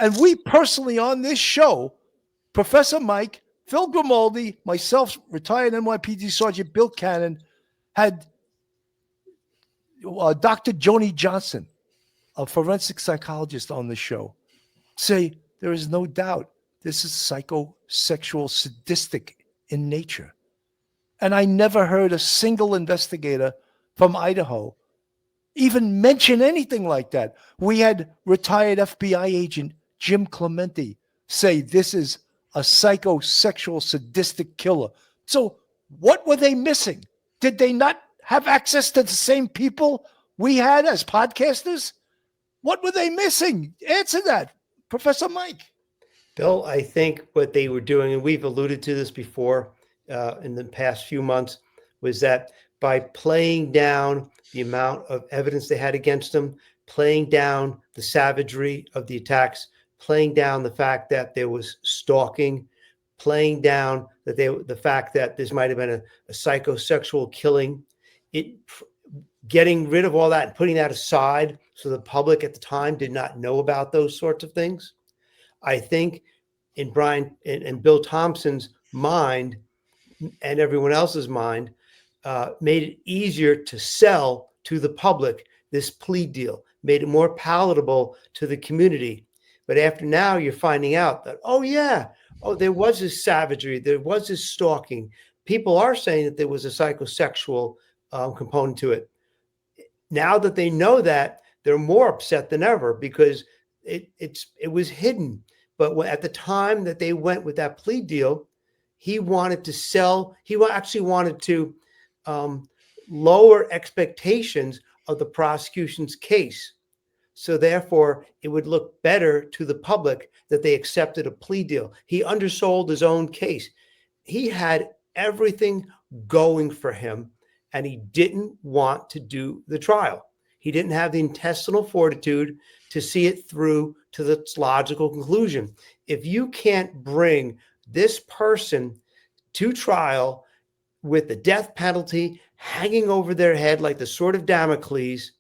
And we personally on this show, Professor Mike, Phil Grimaldi, myself, retired NYPD Sergeant Bill Cannon, had Dr. Joni Johnson, a forensic psychologist, on the show, say there is no doubt this is psychosexual, sadistic in nature. And I never heard a single investigator from Idaho even mention anything like that. We had retired FBI agent Jim Clemente say this is a psychosexual, sadistic killer. So what were they missing? Did they not have access to the same people we had as podcasters? What were they missing? Answer that, Professor Mike. Bill, I think what they were doing, and we've alluded to this before in the past few months, was that by playing down the amount of evidence they had against them, playing down the savagery of the attacks, playing down the fact that there was stalking, playing down that the fact that this might have been a psychosexual killing, getting rid of all that and putting that aside so the public at the time did not know about those sorts of things. I think in Brian and Bill Thompson's mind and everyone else's mind, made it easier to sell to the public this plea deal, made it more palatable to the community. But after now, you're finding out that, there was this savagery, there was this stalking. People are saying that there was a psychosexual component to it. Now that they know that, they're more upset than ever because it was hidden. But at the time that they went with that plea deal, he wanted to sell. He actually wanted to lower expectations of the prosecution's case. So therefore, it would look better to the public that they accepted a plea deal. He undersold his own case. He had everything going for him, and he didn't want to do the trial. He didn't have the intestinal fortitude to see it through to its logical conclusion. If you can't bring this person to trial with the death penalty hanging over their head like the sword of Damocles,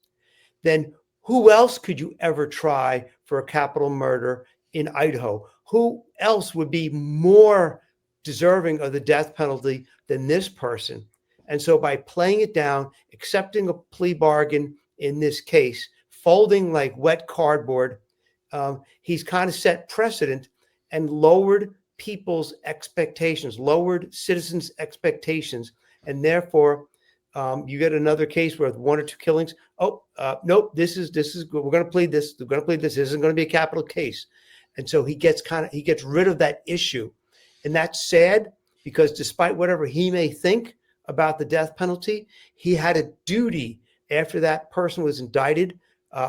then who else could you ever try for a capital murder in Idaho? Who else would be more deserving of the death penalty than this person? And so by playing it down, accepting a plea bargain in this case, folding like wet cardboard, he's kind of set precedent and lowered people's expectations, lowered citizens' expectations, and therefore you get another case where one or two killings. Nope, this is we're going to plead this. We're going to plead this. This isn't going to be a capital case, and so he gets rid of that issue, and that's sad because despite whatever he may think about the death penalty, he had a duty after that person was indicted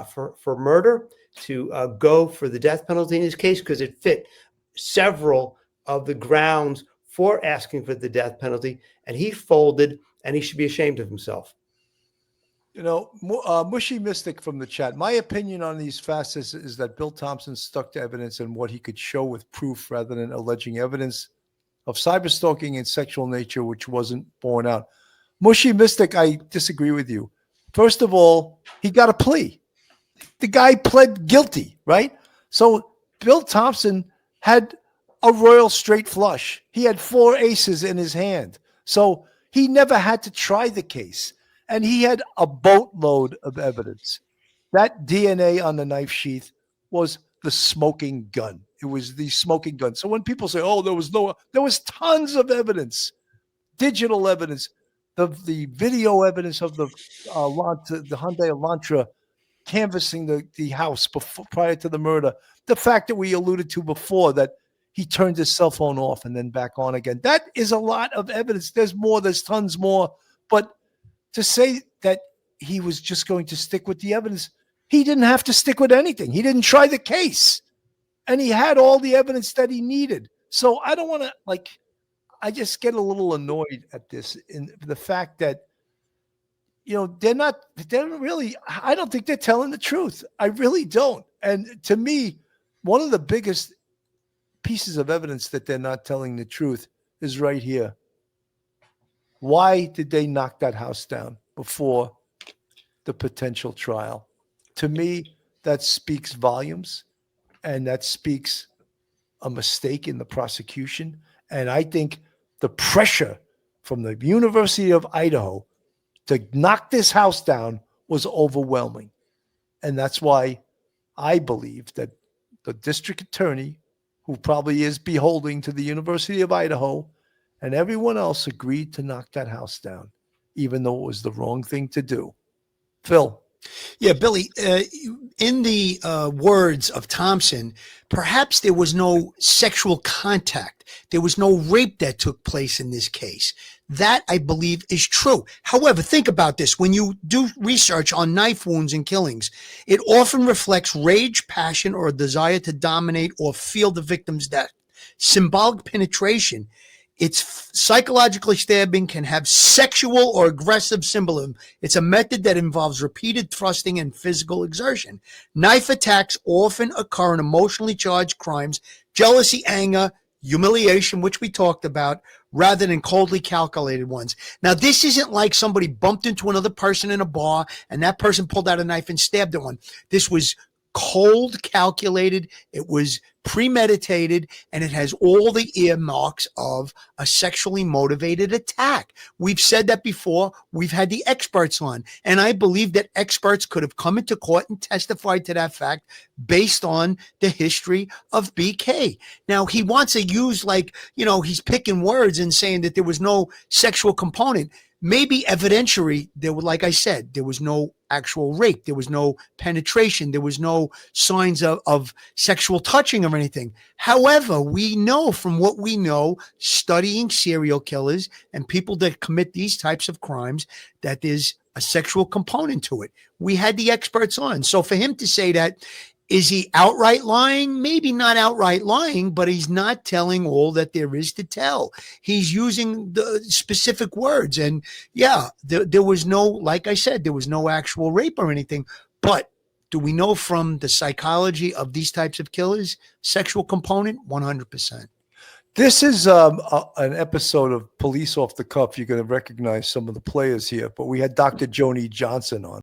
for murder to go for the death penalty in his case because it fit several of the grounds for asking for the death penalty, and he folded, and he should be ashamed of himself. Mushy Mystic from the chat. My opinion on these facts is that Bill Thompson stuck to evidence and what he could show with proof rather than alleging evidence of cyberstalking in sexual nature, which wasn't borne out. Mushy Mystic, I disagree with you. First of all, he got a plea. The guy pled guilty, right? So Bill Thompson had a royal straight flush. He had 4 aces in his hand. So he never had to try the case. And he had a boatload of evidence. That DNA on the knife sheath was the smoking gun. It was the smoking gun. So when people say, there was tons of evidence, digital evidence, the video evidence of the Hyundai Elantra canvassing the house prior to the murder. The fact that we alluded to before that he turned his cell phone off and then back on again. That is a lot of evidence. There's more. There's tons more. But to say that he was just going to stick with the evidence, he didn't have to stick with anything. He didn't try the case. And he had all the evidence that he needed. So I don't want to, I just get a little annoyed at this in the fact that, they're really, I don't think they're telling the truth. I really don't. And to me, one of the biggest pieces of evidence that they're not telling the truth is right here. Why did they knock that house down before the potential trial? To me, that speaks volumes. And that speaks a mistake in the prosecution. And I think the pressure from the University of Idaho to knock this house down was overwhelming. And that's why I believe that the district attorney, who probably is beholding to the University of Idaho, and everyone else agreed to knock that house down, even though it was the wrong thing to do. Phil. Yeah, Billy, in the words of Thompson, perhaps there was no sexual contact. There was no rape that took place in this case. That, I believe, is true. However, think about this. When you do research on knife wounds and killings, it often reflects rage, passion, or a desire to dominate or feel the victim's death. Symbolic penetration, it's psychologically stabbing, can have sexual or aggressive symbolism. It's a method that involves repeated thrusting and physical exertion. Knife attacks often occur in emotionally charged crimes, jealousy, anger, humiliation, which we talked about, rather than coldly calculated ones. Now, this isn't like somebody bumped into another person in a bar and that person pulled out a knife and stabbed at one. This was cold, calculated, it was premeditated, and it has all the earmarks of a sexually motivated attack. We've said that before. We've had the experts on, and I believe that experts could have come into court and testified to that fact based on the history of BK. Now, he wants to use, like, he's picking words and saying that there was no sexual component. Maybe evidentiary, like I said, there was no actual rape. There was no penetration. There was no signs of sexual touching or anything. However, we know from what we know, studying serial killers and people that commit these types of crimes, that there's a sexual component to it. We had the experts on. So for him to say that, is he outright lying? Maybe not outright lying, but he's not telling all that there is to tell. He's using the specific words. And yeah, there was no, like I said, there was no actual rape or anything. But do we know from the psychology of these types of killers, sexual component? 100%. This is an episode of Police Off the Cuff. You're going to recognize some of the players here, but we had Dr. Joni Johnson on.